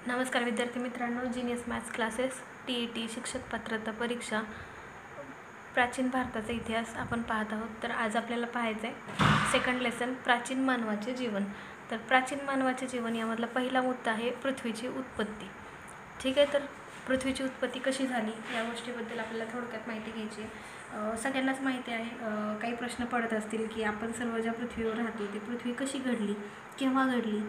नमस्कार विद्यार्थी मित्रांनो, जीनियस मॅथ्स क्लासेस TET शिक्षक पात्रता परीक्षा प्राचीन भारताचा इतिहास आपण पाहत आहोत. तर आज आपल्याला पाहायचं आहे सेकंड लेसन प्राचीन मानवाचे जीवन. तर प्राचीन मानवाचे जीवन यामधला पहिला मुद्दा आहे पृथ्वीची उत्पत्ती. ठीक आहे, तर पृथ्वीची उत्पत्ती कशी झाली या गोष्टीबद्दल आपल्याला थोडक्यात माहिती घ्यायची. सगळ्यांनाच माहिती आहे, काही प्रश्न पडत असतील की आपण सर्व ज्या पृथ्वीवर राहतो ती पृथ्वी कशी घडली, केव्हा घडली,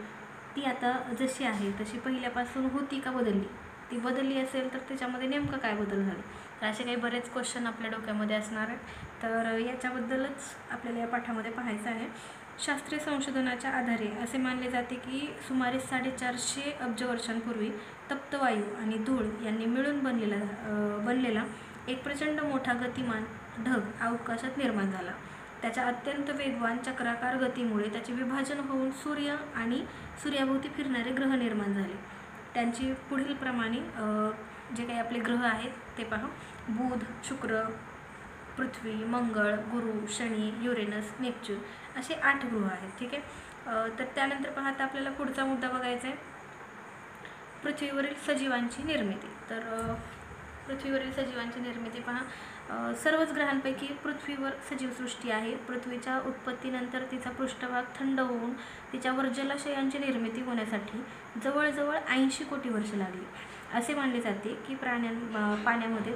ती आता जशी आहे तशी पहिल्यापासून होती का बदलली, ती बदलली असेल तर त्याच्यामध्ये नेमकं काय बदल झाले, तर असे काही बरेच क्वेश्चन आपल्या डोक्यामध्ये असणार आहेत. तर याच्याबद्दलच आपल्याला या पाठामध्ये पाहायचं आहे. शास्त्रीय संशोधनाच्या आधारे असे मानले जाते की सुमारे 450 अब्ज वर्षांपूर्वी तप्त वायू आणि धूळ यांनी मिळून बनलेला एक प्रचंड मोठा गतिमान ढग अवकाशात निर्माण झाला. त्याच्या अत्यंत वेगवान चक्राकार गतीमुळे त्याचे विभाजन होऊन सूर्य आणि सूर्याभोवती फिरणारे ग्रह निर्माण झाले. त्यांची पुढील प्रमाणे जे काही आपले ग्रह आहेत ते पहा: बुध, शुक्र, पृथ्वी, मंगळ, गुरु, शनी, युरेनस, नेपच्यून असे 8 ग्रह आहेत. ठीक आहे, तर त्यानंतर पाहता आपल्याला पुढचा मुद्दा बघायचा आहे पृथ्वीवरील सजीवांची निर्मिती. तर पृथ्वीवरील सजीवांची निर्मिती पहा. सर्वच ग्रहांपैकी पृथ्वीवर सजीवसृष्टी आहे. पृथ्वीच्या उत्पत्तीनंतर तिचा पृष्ठभाग थंड होऊन तिच्यावर जलाशयांची निर्मिती होण्यासाठी जवळजवळ 80 कोटी वर्षे लागली. असे मानले जाते की पाण्यामध्ये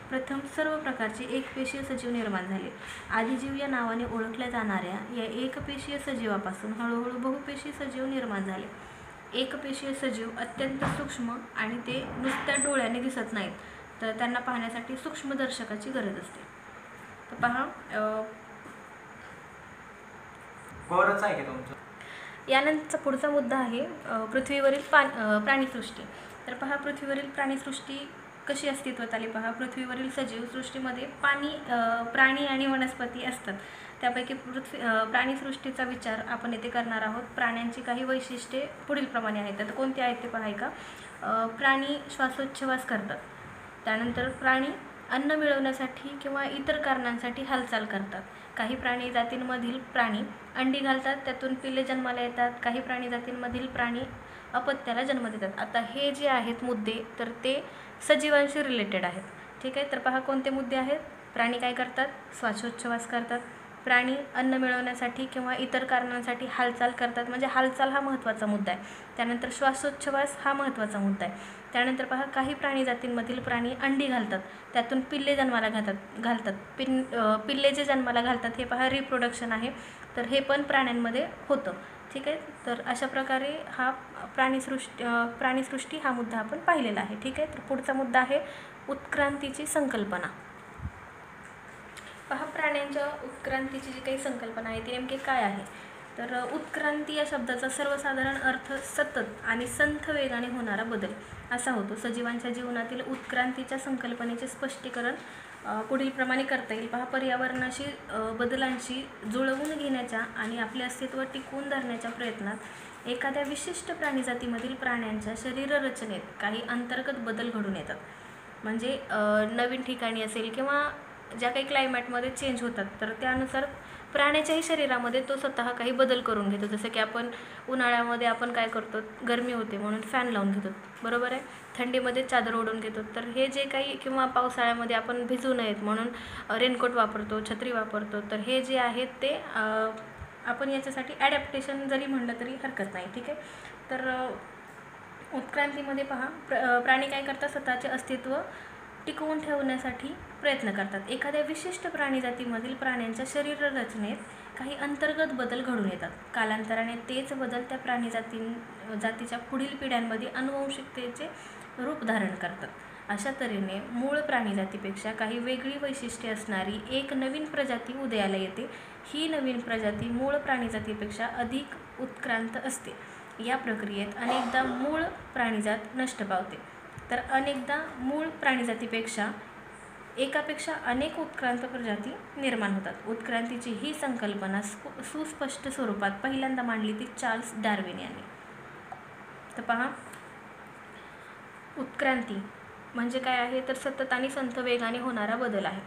प्रथम सर्व प्रकारचे एकपेशीय सजीव निर्माण झाले. आदिजीव या नावाने ओळखल्या जाणाऱ्या या एकपेशीय सजीवापासून हळूहळू बहुपेशीय सजीव निर्माण झाले. एकपेशीय सजीव अत्यंत सूक्ष्म आणि ते नुसत्या डोळ्याने दिसत नाहीत, तर त्यांना पाहण्यासाठी सूक्ष्मदर्शकाची गरज असते. तर पहा, यानंतरचा पुढचा मुद्दा आहे पृथ्वीवरील प्राणीसृष्टी. तर पहा, पृथ्वीवरील प्राणीसृष्टी कशी अस्तित्वात आली पहा. पृथ्वीवरील सजीव सृष्टीमध्ये प्राणी आणि वनस्पती असतात. त्यापैकी प्राणीसृष्टीचा विचार आपण येथे करणार आहोत. प्राण्यांची काही वैशिष्ट्ये पुढील प्रमाणे आहेत. तर कोणती आहेत ते पहा का. प्राणी श्वासोच्छवास करतात. त्यानंतर प्राणी अन्न मिळवण्यासाठी किंवा इतर कारणांसाठी हालचाल करतात. काही प्राणी जातींमधील प्राणी अंडी घालतात, त्यातून पिल्ले जन्माला येतात. काही प्राणी जातींमधील प्राणी अपत्याला जन्म देतात. आता हे जे आहेत मुद्दे तर ते सजीवांशी रिलेटेड आहेत. ठीक आहे, तर पहा कोणते मुद्दे आहेत. प्राणी काय करतात, श्वासोच्छवास करतात. प्राणी अन्न मिळवण्यासाठी किंवा इतर कारणांसाठी हालचाल करतात, म्हणजे हालचाल हा महत्त्वाचा मुद्दा आहे. त्यानंतर श्वासोच्छवास हा महत्त्वाचा मुद्दा आहे. त्यानंतर पहा, काही प्राणी जातींमधील प्राणी अंडी घालतात, त्यातून पिल्ले जन्माला घालतात. पिल्ले जे जन्माला घालतात हे पहा रिप्रोडक्शन आहे, तर हे पण प्राण्यांमध्ये होतं. ठीक आहे, तर अशा प्रकारे हा प्राणीसृष्टी हा मुद्दा आपण पाहिलेला आहे. ठीक आहे, तर पुढचा मुद्दा आहे उत्क्रांतीची संकल्पना. पहा, प्राण्यांच्या उत्क्रांतीची जी काही संकल्पना आहे ती नेमकी काय आहे. तर उत्क्रांती या शब्दाचा सर्वसाधारण अर्थ सतत आणि संथ वेगाने होणारा बदल असा होतो. सजीवांच्या जीवनातील उत्क्रांतीच्या संकल्पनेचे स्पष्टीकरण पुढील प्रमाणे करता येईल. पहा, पर्यावरणाशी बदलांशी जुळवून घेण्याच्या आणि आपले अस्तित्व टिकवून धरण्याच्या प्रयत्नात एखाद्या विशिष्ट प्राणीजातीमधील प्राण्यांच्या शरीररचनेत काही अंतर्गत बदल घडून येतात. म्हणजे नवीन ठिकाणी असेल किंवा ज्या काही क्लायमॅटमध्ये चेंज होतात, तर त्यानुसार प्राण्याच्याही शरीरामध्ये तो स्वतः काही बदल करून घेतो. जसं की आपण उन्हाळ्यामध्ये आपण काय करतो, गरमी होते म्हणून फॅन लावून घेतो, बरोबर आहे. थंडीमध्ये चादर ओढून घेतो. तर हे जे काही, किंवा पावसाळ्यामध्ये आपण भिजू नयेत म्हणून रेनकोट वापरतो, छत्री वापरतो. तर हे जे आहेत ते आपण याच्यासाठी ॲडॅप्टेशन जरी म्हणलं तरी हरकत नाही. ठीक आहे, तर उत्क्रांतीमध्ये पहा, प्राणी काय करतात, स्वतःचे अस्तित्व टिकवून ठेवण्यासाठी प्रयत्न करतात. एखाद्या विशिष्ट प्राणीजातीमधील प्राण्यांच्या शरीररचनेत काही अंतर्गत बदल घडून येतात. कालांतराने तेच बदल त्या जातीच्या पुढील पिढ्यांमध्ये अनुवंशिकतेचे रूप धारण करतात. अशा तऱ्हेने मूळ प्राणीजातीपेक्षा काही वेगळी वैशिष्ट्ये असणारी एक नवीन प्रजाती उदयाला येते. ही नवीन प्रजाती मूळ प्राणीजातीपेक्षा अधिक उत्क्रांत असते. या प्रक्रियेत अनेकदा मूळ प्राणीजात नष्ट पावते, तर अनेकदा मूळ प्राणीजातीपेक्षा एकापेक्षा अनेक उत्क्रांत प्रजाती निर्माण होतात. उत्क्रांतीची ही संकल्पना सुस्पष्ट स्वरूपात पहिल्यांदा मांडली ती चार्ल्स डार्विन यांनी. तर पहा, उत्क्रांती म्हणजे काय आहे, तर सतत आणि संथ वेगाने होणारा बदल आहे.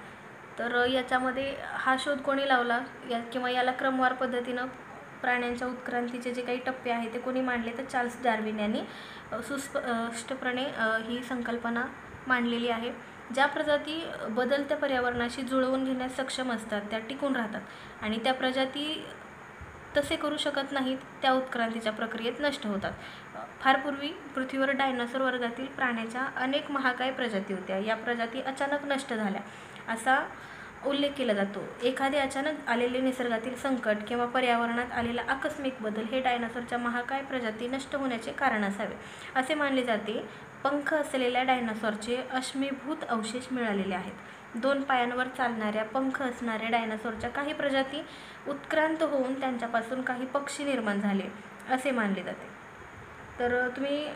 तर याच्यामध्ये हा शोध कोणी लावला किंवा याला क्रमवार पद्धतीनं प्राण्यांच्या उत्क्रांतीचे जे काही टप्पे आहेत ते कोणी मांडले, तर चार्ल्स डार्विन यांनी सुस्पष्टपणे ही संकल्पना मांडलेली आहे. ज्या प्रजाती बदलत्या पर्यावरणाशी जुळवून घेण्यास सक्षम असतात त्या टिकून राहतात आणि त्या प्रजाती तसे करू शकत नाहीत त्या उत्क्रांतीच्या प्रक्रियेत नष्ट होतात. फार पूर्वी पृथ्वीवर डायनासोर वर्गातील प्राण्याच्या अनेक महाकाय प्रजाती होत्या. या प्रजाती अचानक नष्ट झाल्या असा उल्लेख केला जातो. एखादे अचानक आलेले निसर्गातील संकट किंवा पर्यावरणात आलेला आकस्मिक बदल हे डायनासोरच्या महाकाय प्रजाती नष्ट होण्याचे कारण असावे असे मानले जाते. पंख असलेल्या डायनासोरचे अश्मीभूत अवशेष मिळालेले आहेत. 2 पायांवर चालणाऱ्या पंख असणाऱ्या डायनासोरच्या काही प्रजाती उत्क्रांत होऊन त्यांच्यापासून काही पक्षी निर्माण झाले असे मानले जाते. तर तुम्ही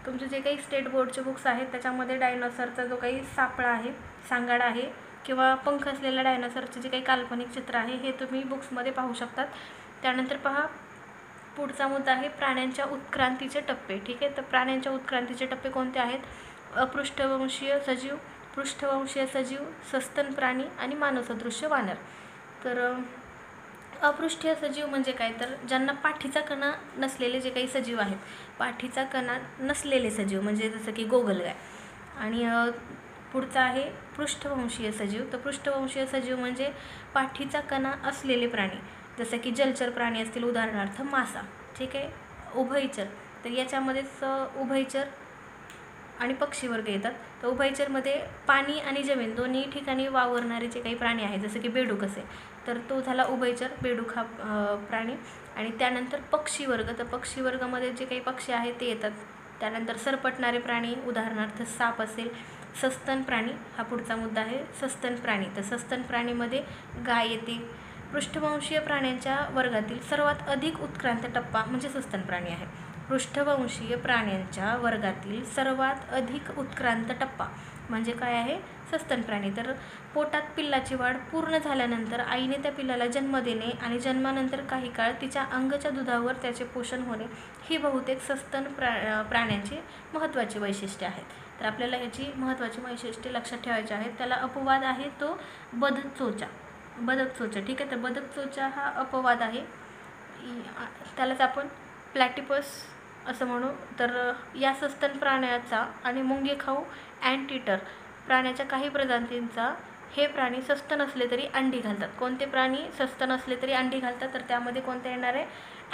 तुमचे जे काही स्टेट बोर्डचे बुक्स आहेत त्याच्यामध्ये डायनासोरचा जो काही सापळा आहे, सांगाडा आहे किंवा पंख असलेल्या डायनासोरचे जे काही काल्पनिक चित्र आहे हे तुम्ही बुक्समध्ये पाहू शकतात. त्यानंतर पहा, पुढचा मुद्दा आहे प्राण्यांच्या उत्क्रांतीचे टप्पे. ठीक आहे, तर प्राण्यांच्या उत्क्रांतीचे टप्पे कोणते आहेत? अपृष्ठवंशीय सजीव, पृष्ठवंशीय सजीव, सस्तन प्राणी आणि मानवसदृश्य वानर. तर अपृष्ठीय सजीव म्हणजे काय, तर ज्यांना पाठीचा कणा नसलेले जे काही सजीव आहेत, पाठीचा कणा नसलेले सजीव म्हणजे जसं की गोगलगाय. आणि पुढचा आहे पृष्ठवंशीय सजीव. तर पृष्ठवंशीय सजीव म्हणजे पाठीचा कणा असलेले प्राणी, जसं की जलचर प्राणी असतील, उदाहरणार्थ मासा. ठीक आहे. उभयचर, तर याच्यामध्येच उभयचर आणि पक्षी वर्ग येतात. तर उभयचरमध्ये पाणी आणि जमीन दोन्ही ठिकाणी वावरणारे जे काही प्राणी आहेत, जसं की बेडूक असे, तर तो झाला उभयचर, बेडूक हा प्राणी. आणि त्यानंतर पक्षी वर्ग, तर पक्षी वर्गामध्ये जे काही पक्षी आहेत ते येतात. त्यानंतर सरपटणारे प्राणी, उदाहरणार्थ साप असेल. सस्तन प्राणी हा पुढचा मुद्दा आहे, सस्तन प्राणी. तर सस्तन प्राणीमध्ये गाय येते. पृष्ठवंशीय प्राण्यांच्या वर्गातील सर्वात अधिक उत्क्रांत टप्पा म्हणजे सस्तन प्राणी आहे. पृष्ठवंशीय प्राण्यांच्या वर्गातील सर्वात अधिक उत्क्रांत टप्पा म्हणजे काय आहे? सस्तन प्राणी. तर पोटात पिल्लाची वाढ पूर्ण झाल्यानंतर आईने त्या पिल्लाला जन्म देणे आणि जन्मानंतर काही काळ तिच्या अंगाच्या दुधावर त्याचे पोषण होणे ही बहुतेक सस्तन प्राण्यांची महत्त्वाची वैशिष्ट्ये आहेत. तर आपल्याला याची महत्त्वाची वैशिष्ट्ये लक्षात ठेवायची आहेत. त्याला अपवाद आहे तो बदकचोचा. ठीक आहे, तर बदकचोचा हा अपवाद आहे. त्यालाच आपण प्लॅटिपस असं म्हणू. तर या सस्तन प्राण्याचा आणि मुंगीखाऊ अँटीटर प्राण्याच्या काही प्रजातींचा हे प्राणी सस्तन असले तरी अंडी घालतात. कोणते प्राणी सस्तन असले तरी अंडी घालतात? तर त्यामध्ये कोणते येणार आहे?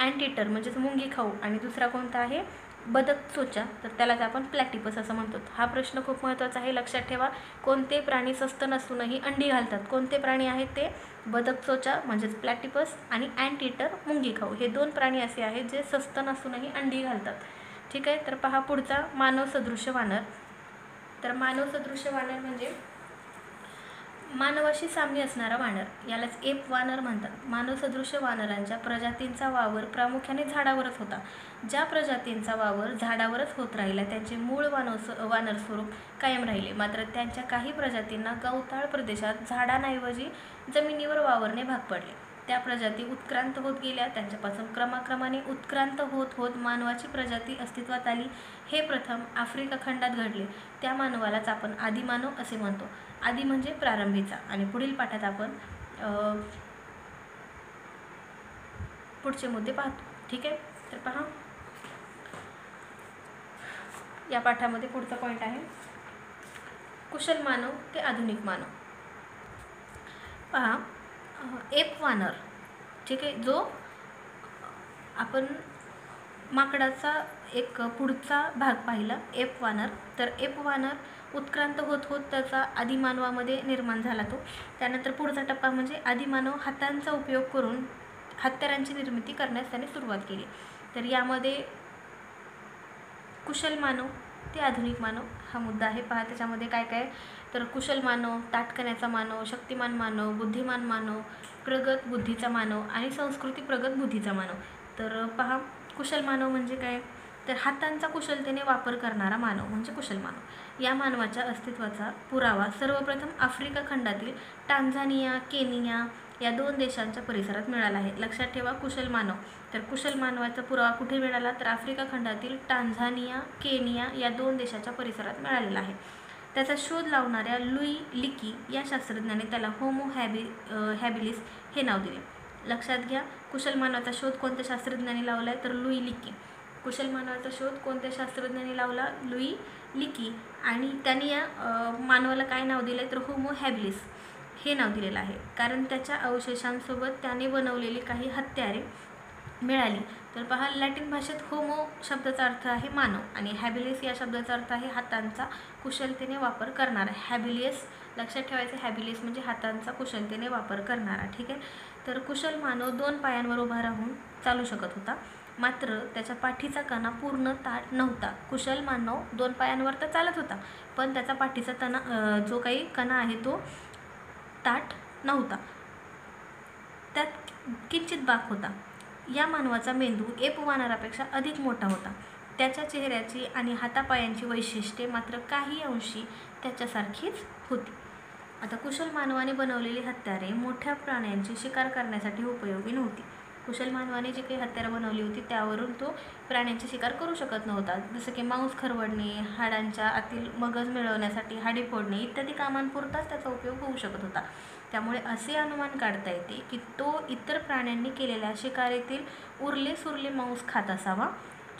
अँटीटर म्हणजेच मुंगीखाऊ. आणि दुसरा कोणता आहे? बदकचोचा. तर त्यालाच आपण प्लॅटिपस असं म्हणतो. हा प्रश्न खूप महत्त्वाचा आहे, लक्षात ठेवा. कोणते प्राणी सस्तन असूनही अंडी घालतात? कोणते प्राणी आहेत ते? बदकचोचा म्हणजेच प्लॅटिपस आणि अँटीटर मुंगीखाऊ हे 2 प्राणी असे आहेत जे सस्तन असूनही अंडी घालतात. ठीक आहे. तर पहा पुढचा, मानवसदृश्य वानर. तर मानवसदृश्य वानर म्हणजे मानवाशी साम्य असणारा वानर, यालाच एप वानर म्हणतात. मानवसदृश्य वानरांच्या प्रजातींचा वावर प्रामुख्याने झाडावरच होता. ज्या प्रजातींचा वावर झाडावरच होत राहिला त्यांचे मूळ वानर स्वरूप कायम राहिले. मात्र त्यांच्या काही प्रजातींना गवताळ प्रदेशात झाडांऐवजी जमिनीवर वावरणे भाग पडले. त्या प्रजाती उत्क्रांत होत गेल्या. त्यांच्यापासून क्रमाक्रमाने उत्क्रांत होत होत मानवाची प्रजाती अस्तित्वात आली. हे प्रथम आफ्रिका खंडात घडले. त्या मानवालाच आपण आदिमानव असे म्हणतो. आदी म्हणजे प्रारंभीचा. आणि पुढील पाठात आपण पुढचे मुद्दे पाहतो. ठीक आहे. तर पहा, या पाठामध्ये पुढचा पॉईंट आहे कुशल मानव ते आधुनिक मानव. पहा, एप वानर, ठीक आहे, जो आपण माकडाचा एक पुढचा भाग पाहिला एप वानर. तर एप वानर उत्क्रांत होत होत त्याचा आदिमानवामध्ये निर्माण झाला तो. त्यानंतर पुढचा टप्पा म्हणजे आदिमानव हातांचा उपयोग करून हत्यारांची निर्मिती करण्यास त्याने सुरुवात केली. तर यामध्ये कुशल मानव ते आधुनिक मानव हा मुद्दा आहे. पहा त्याच्यामध्ये काय काय, तर कुशल मानव, ताठकण्याचा मानव, शक्तिमान मानव, बुद्धिमान मानव, प्रगत बुद्धीचा मानव आणि संस्कृती प्रगत बुद्धीचा मानव. तर पहा, कुशल मानव म्हणजे काय, तर हातांचा कुशलतेने वापर करणारा मानव म्हणजे कुशल मानव. या मानवाच्या अस्तित्वाचा पुरावा सर्वप्रथम आफ्रिका खंडातील टांझानिया, केनिया या 2 देशांच्या परिसरात मिळाला आहे. लक्षात ठेवा, कुशल मानव. तर कुशल मानवाचा पुरावा कुठे मिळाला, तर आफ्रिका खंडातील टांझानिया, केनिया या 2 देशाच्या परिसरात मिळालेला आहे. त्याचा शोध लावणाऱ्या लुई लिकी या शास्त्रज्ञाने त्याला होमो हॅबिलिस हे नाव दिले. लक्षात घ्या, कुशल मानवाचा शोध कोणत्या शास्त्रज्ञाने लावला आहे तर लुई लिकी. कुशल मानवाचा शोध कोणत्या शास्त्रज्ञाने लावला? लुई लिकी. आणि त्यांनी या मानवाला काय नाव दिलं आहे तर होमो हॅबिलिस हे नाव दिलेलं आहे, कारण त्याच्या अवशेषांसोबत त्याने बनवलेली काही हत्यारे मिळाली. तर पहा, लॅटिन भाषेत होमो शब्दाचा अर्थ आहे मानव आणि हॅबिलिस या शब्दाचा अर्थ आहे हातांचा कुशलतेने वापर करणारा. हॅबिलियस लक्षात ठेवायचं, हॅबिलियस म्हणजे हातांचा कुशलतेने वापर करणारा. ठीक आहे. तर कुशल मानव 2 पायांवर उभा राहून चालू शकत होता, मात्र त्याच्या पाठीचा कणा पूर्ण ताठ नव्हता. कुशल मानव 2 पायांवर तर चालत होता, पण त्याचा पाठीचा जो काही कणा आहे तो ताठ नव्हता, त्यात किंचित बाक होता. या मानवाचा मेंदू एप वानरापेक्षा अधिक मोठा होता. त्याच्या चेहऱ्याची आणि हातापायांची वैशिष्ट्ये मात्र काही अंशी त्याच्यासारखीच होती. आता कुशल मानवाने बनवलेली हत्यारे मोठ्या प्राण्यांची शिकार करण्यासाठी उपयोगी नव्हती. कुशल मानवाने जी काही हत्यारं बनवली होती त्यावरून तो प्राण्यांची शिकार करू शकत नव्हता. जसं की मांस खरवडणे, हाडांच्या आतील मगज मिळवण्यासाठी हाडे फोडणे इत्यादी कामांपुरताच त्याचा उपयोग होऊ शकत होता. त्यामुळे असे अनुमान काढता येते की तो इतर प्राण्यांनी केलेल्या शिकारीतील उरले सुरले मांस खात असावा,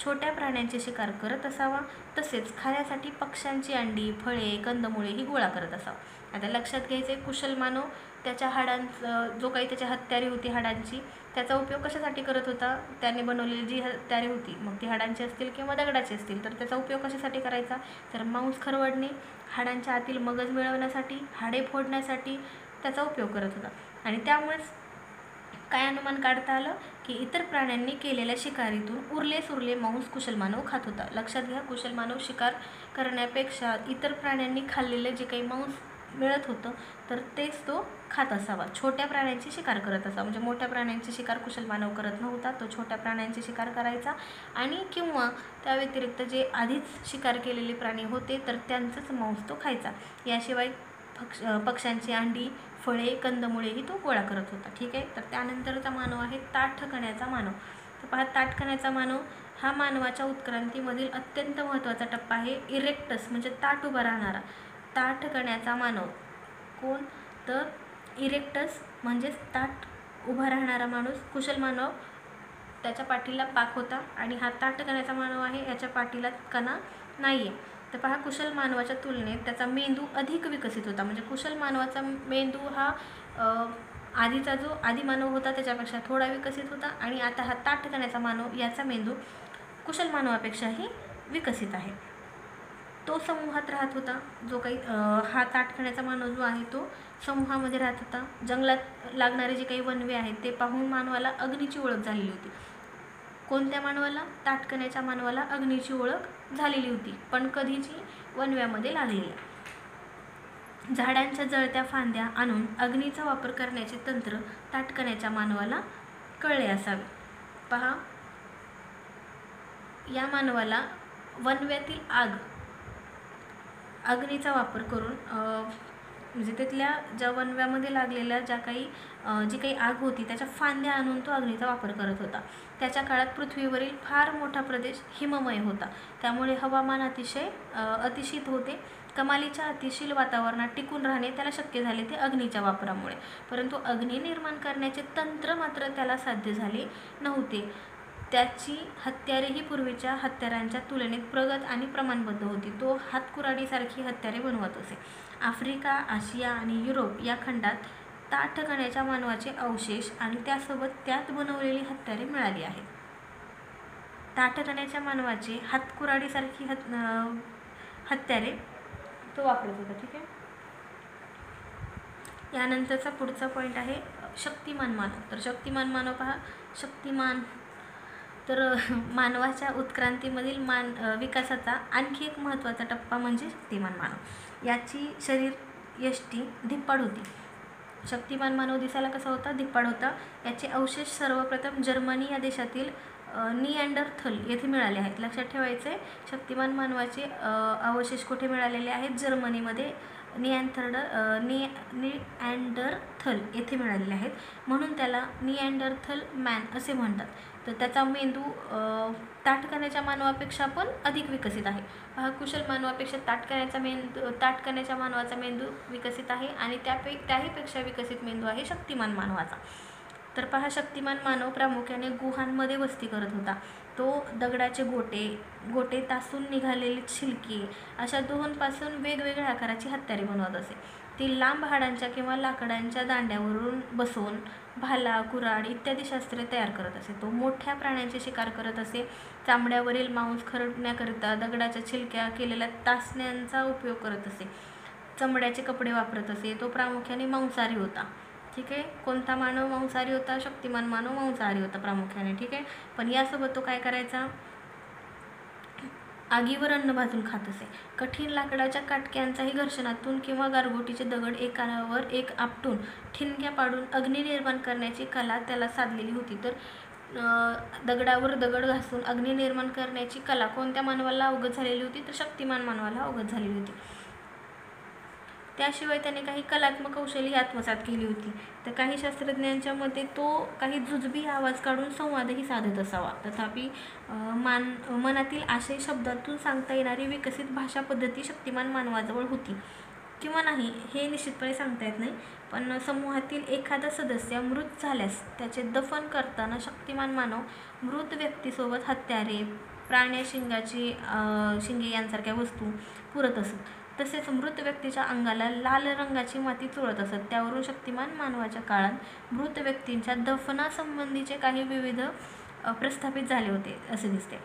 छोट्या प्राण्यांची शिकार करत असावा, तसेच खाण्यासाठी पक्ष्यांची अंडी, फळे, कंदमुळे ही गोळा करत असावा. आता लक्षात घ्यायचे, कुशल मानव त्याच्या हाडांचा जो काही त्याची हत्यारे होती हाडांची, त्याचा उपयोग कशासाठी करत होता? त्याने बनवलेली जी हत्यारे होती, मग ती हाडांची असतील किंवा दगडाची असतील, तर त्याचा उपयोग कशासाठी करायचा? तर मांस खरवडणे, हाडांच्या आतील मगज मिळवण्यासाठी, हाडे फोडण्यासाठी त्याचा उपयोग करत होता. आणि त्यामुळेच काय अनुमान काढता आलं की इतर प्राण्यांनी केलेल्या शिकारीतून उरले सुरले मांस कुशल मानव खात होता. लक्षात घ्या, कुशल मानव शिकार करण्यापेक्षा इतर प्राण्यांनी खाल्लेले जे काही मांस मिळत होतं तर तेच तो खात असावा, छोट्या प्राण्यांची शिकार करत असावा. म्हणजे मोठ्या प्राण्यांची शिकार कुशल मानव करत नव्हता, तो छोट्या प्राण्यांची शिकार करायचा आणि किंवा त्या व्यतिरिक्त जे आधीच शिकार केलेले प्राणी होते तर त्यांचंच मांस तो खायचा. याशिवाय पक्ष्यांची अंडी, फळे, कंदमुळेही तो गोळा करत होता. ठीक आहे. तर त्यानंतरचा मानव आहे ताठ कण्याचा मानव. तर पहा, ताठ कण्याचा मानव हा मानवाच्या उत्क्रांतीमधील अत्यंत महत्त्वाचा टप्पा आहे. इरेक्टस म्हणजे ताठ उभा राहणारा. ताठ कण्याचा मानव कोण? तर इरेक्टस म्हणजेच ताठ उभा राहणारा माणूस. कुशल मानव त्याच्या पाठीला पाक होता आणि हा ताठ कण्याचा मानव आहे, याच्या पाठीला कणा नाही आहे. तर पहा, कुशल मानवाच्या तुलनेत त्याचा मेंदू अधिक विकसित होता. म्हणजे कुशल मानवाचा मेंदू हा आधीचा जो आदिमानव होता त्याच्यापेक्षा थोडा विकसित होता आणि आता हा ताठ कण्याचा मानव याचा मेंदू कुशल मानवापेक्षाही विकसित आहे. तो समूहात राहत होता. जो काही हा ताठ कण्याचा मानव जो आहे तो समूहामध्ये राहत होता. जंगलात लागणारे जे काही वनवे आहेत ते पाहून मानवाला अग्नीची ओळख झालेली होती. कोणत्या मानवाला? ताठ कण्याच्या मानवाला अग्नीची ओळख झालेली होती, पण कधीची? वनव्यामध्ये लागलेल्या. झाडांच्या जळत्या फांद्या आणून अग्नीचा वापर करण्याचे तंत्र ताठ कण्याच्या मानवाला कळले असावे. पहा, या मानवाला वनव्यातील अग्नीचा वापर करून म्हणजे तिथल्या ज्या वनव्यामध्ये लागलेल्या जी काही आग होती त्याच्या फांद्या आणून तो अग्नीचा वापर करत होता. त्याच्या काळात पृथ्वीवरील फार मोठा प्रदेश हिममय होता, त्यामुळे हवामान अतिशय अतिशीत होते. कमालीच्या अतिशील वातावरणात टिकून राहणे त्याला शक्य झाले ते अग्नीच्या वापरामुळे, परंतु अग्नी निर्माण करण्याचे तंत्र मात्र त्याला साध्य झाले नव्हते. त्याची हत्यारेही पूर्वीच्या हत्यारांच्या तुलनेत प्रगत आणि प्रमाणबद्ध होती. तो हातकुराडीसारखी हत्यारे बनवत असे. आफ्रिका, आशिया आणि युरोप या खंडात ताठ कण्याच्या मानवाचे अवशेष आणि त्यासोबत त्यात बनवलेली हत्यारे मिळाली आहेत. ताठ कण्याच्या मानवाचे हातकुराडीसारखी हत्यारे तो वापरत होता. ठीक आहे. यानंतरचा पुढचा पॉईंट आहे शक्तिमान मानव. तर शक्तिमान मानव पहा, शक्तिमान तर मानवाच्या उत्क्रांतीमधील विकासाचा आणखी एक महत्त्वाचा टप्पा म्हणजे शक्तिमान मानव. याची शरीर यष्टी धिप्पाड होती. शक्तिमान मानव दिसायला कसा होता? धिप्पाड होता. याचे अवशेष सर्वप्रथम जर्मनी या देशातील निअँडरथल येथे मिळाले आहेत. लक्षात ठेवायचे, शक्तिमान मानवाचे अवशेष कुठे मिळालेले आहेत? जर्मनीमध्ये निअँडरथल येथे मिळालेले आहेत, म्हणून त्याला निअँडरथल मॅन असे म्हणतात. तर त्याचा मेंदू ताठ कण्याच्या मानवापेक्षा पण अधिक विकसित आहे. हा कुशल मानवापेक्षा ताठ कण्याच्या मानवाचा मेंदू विकसित आहे आणि त्याहीपेक्षा विकसित मेंदू आहे शक्तिमान मानवाचा. तर पहा, शक्तिमान मानव प्रामुख्याने गुहांमध्ये वस्ती करत होता. तो दगडाचे गोटे तासून निघालेली छिलकी अशा दोहोंपासून वेगवेगळ्या आकाराची हत्यारे बनवत असे. ती लांब हाडांच्या किंवा लाकडांच्या दांड्यावरून बसवून भाला, कुऱ्हाड इत्यादी शस्त्रे तयार करत असे. तो मोठ्या प्राण्यांची शिकार करत असे. चामड्यावरील मांस खरडण्याकरिता दगडाच्या छिलक्या केलेल्या तासण्यांचा उपयोग करत असे. चमड्याचे कपडे वापरत असे. तो प्रामुख्याने मांसाहारी होता. ठीक आहे. कोणता मानव मांसाहारी होता? शक्तिमान मानव मांसाहारी होता प्रामुख्याने. ठीक आहे. पण यासोबत तो काय करायचा? आगीवर अन्न भाजून खात असे. कठीण लाकडाच्या काटक्यांचाही घर्षणातून किंवा गारगोटीचे दगड एकावर एक आपटून ठिणग्या पाडून अग्नी निर्माण करण्याची कला त्याला साधलेली होती. तर दगडावर दगड घासून अग्नी निर्माण करण्याची कला कोणत्या मानवाला अवगत झालेली होती? तर शक्तिमान मानवाला अवगत झालेली होती. त्याशिवाय त्याने काही कलात्मक कौशल्ये आत्मसात केली होती. तर काही शास्त्रज्ञांच्या मते तो काही जुजबी आवाज काढून संवादही साधत असावा. तथापि मनातील आशय शब्दातून सांगता येणारी विकसित भाषा पद्धती शक्तिमान मानवाजवळ होती किंवा नाही हे निश्चितपणे सांगता येत नाही. पण समूहातील एखादा सदस्य मृत झाल्यास त्याचे दफन करताना शक्तिमान मानव मृत व्यक्तीसोबत हत्यारे, शिंगे यांसारख्या वस्तू पुरत असत. तसेच मृत व्यक्तीच्या अंगाला लाल रंगाची माती चोळत असत. त्यावरून शक्तिमान मानवाच्या काळात मृत व्यक्तींच्या दफनासंबंधीचे काही विविध प्रस्थापित झाले होते असे दिसते.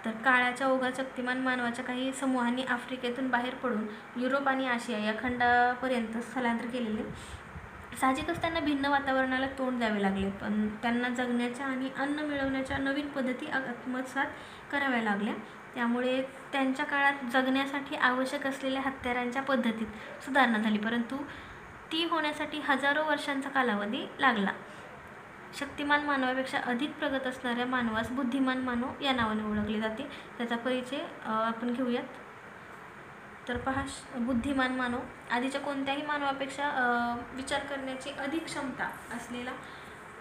तर काळाच्या ओघात शक्तिमान मानवाच्या काही समूहांनी आफ्रिकेतून बाहेर पडून युरोप आणि आशिया या खंडापर्यंत स्थलांतर केलेले. साहजिकच त्यांना भिन्न वातावरणाला तोंड द्यावे लागले. पण त्यांना जगण्याच्या आणि अन्न मिळवण्याच्या नवीन पद्धती आत्मसात कराव्या लागल्या. त्यामुळे त्यांच्या काळात जगण्यासाठी आवश्यक असलेल्या हत्यारांच्या पद्धतीत सुधारणा झाली. परंतु ती होण्यासाठी हजारो वर्षांचा कालावधी लागला. शक्तिमान मानवापेक्षा अधिक प्रगत असणाऱ्या मानवास बुद्धिमान मानव या नावाने ओळखले जाते. त्याचा परिचय आपण घेऊयात. तर पहा, बुद्धिमान मानव आधीच्या कोणत्याही मानवापेक्षा विचार करण्याची अधिक क्षमता असलेला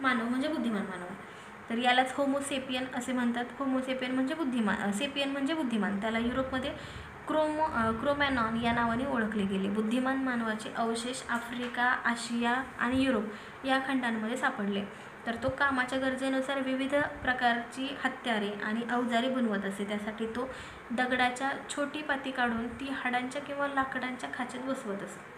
मानव म्हणजे बुद्धिमान मानव आहे. तर यालाच होमोसेपियन असे म्हणतात. होमोसेपियन म्हणजे बुद्धिमान, सेपियन म्हणजे बुद्धिमान. त्याला युरोपमध्ये क्रोमॅनॉन या नावाने ओळखले गेले. बुद्धिमान मानवाचे अवशेष आफ्रिका, आशिया आणि युरोप या खंडांमध्ये सापडले. तर तो कामाच्या गरजेनुसार विविध प्रकारची हत्यारे आणि अवजारे बनवत असे. त्यासाठी तो दगडाच्या छोटी पाती काढून ती हाडांच्या किंवा लाकडांच्या खाचेत बसवत असे.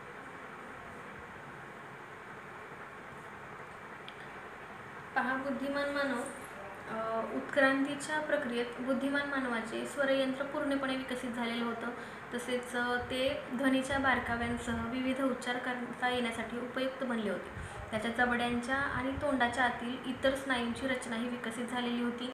पहा, बुद्धिमान मानव उत्क्रांतीच्या प्रक्रियेत बुद्धिमान मानवाचे स्वरयंत्र पूर्णपणे विकसित झालेलं होतं. तसेच ते ध्वनीच्या बारकाव्यांसह विविध उच्चार करता येण्यासाठी उपयुक्त बनले होते. त्याच्या जबड्यांच्या आणि तोंडाच्या आतील इतर स्नायूंची रचनाही विकसित झालेली होती.